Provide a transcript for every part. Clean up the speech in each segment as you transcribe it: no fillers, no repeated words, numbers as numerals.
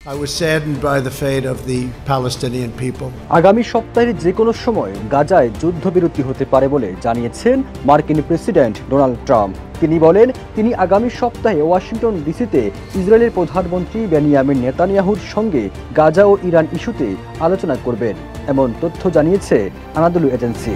I was saddened by the fate of the Palestinian people. আগামী সপ্তাহের যে কোনো সময় গাজায় যুদ্ধবিরতি হতে পারে বলে জানিয়েছেন মার্কিন প্রেসিডেন্ট ডোনাল্ড ট্রাম্প। তিনি বলেন তিনি আগামী সপ্তাহে ওয়াশিংটন ডিসিতে ইসরায়েলের প্রধানমন্ত্রী বেনিয়ামিন নেতানিয়াহুর সঙ্গে গাজা ও ইরান ইস্যুতে আলোচনা করবেন, এমন তথ্য জানিয়েছে আনাদলু এজেন্সি।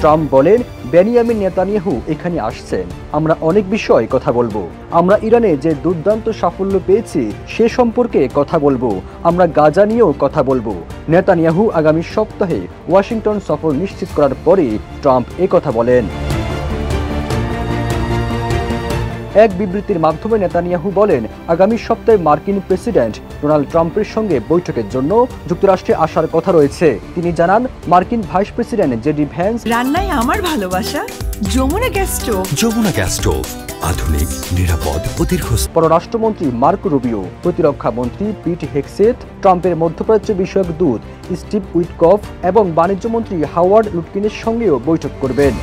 ট্রাম্প বলেন বেনিয়ামিন নেতানিয়াহু এখানে আসছেন, আমরা অনেক বিষয় কথা বলবো। আমরা ইরানে যে দুর্দান্ত সাফল্য পেয়েছি সে সম্পর্কে কথা বলবো, আমরা গাজা নিয়েও কথা বলবো। নেতানিয়াহু আগামী সপ্তাহে ওয়াশিংটন সফর নিশ্চিত করার পরে ট্রাম্প কথা বলেন। এক বিবৃতির মাধ্যমে নেতানিয়াহু বলেন আগামী সপ্তাহে মার্কিন প্রেসিডেন্ট ডোনাল্ড ট্রাম্পের সঙ্গে বৈঠকের জন্য যুক্তরাষ্ট্রে আসার কথা রয়েছে। তিনি জানান মার্কিন ভাইস প্রেসিডেন্ট জেডি ভ্যান্স রান্নায় আমার ভালোবাসা Jamuna gas stove. Jamuna gas stove, আধুনিক, নিরাপদ ও দীর্ঘস্থায়ী। পররাষ্ট্রমন্ত্রী মার্কো রুবিও, প্রতিরক্ষা মন্ত্রী পিট হেগসেথ, ট্রাম্পের মধ্যপ্রাচ্য বিষয়ক দূত স্টিভ উইটকফ এবং বাণিজ্য মন্ত্রী হাওয়ার্ড লুটকিনের সঙ্গেও বৈঠক করবেন।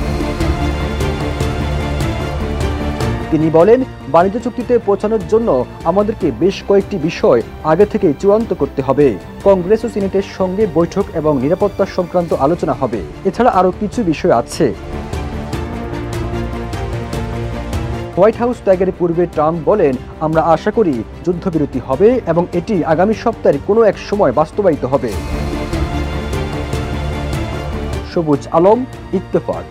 তিনি বলেন বাণিজ্য চুক্তিতে পৌঁছানোর জন্য আমাদেরকে বেশ কয়েকটি বিষয় আগে থেকে চূড়ান্ত করতে হবে। কংগ্রেস ও সিনেটের সঙ্গে বৈঠক এবং নিরাপত্তা সংক্রান্ত আলোচনা হবে। এছাড়া আরও কিছু বিষয় আছে। হোয়াইট হাউস ত্যাগের পূর্বে ট্রাম্প বলেন আমরা আশা করি যুদ্ধবিরতি হবে এবং এটি আগামী সপ্তাহের কোনো এক সময় বাস্তবায়িত হবে। সবুজ আলম, ইত্তেফাক।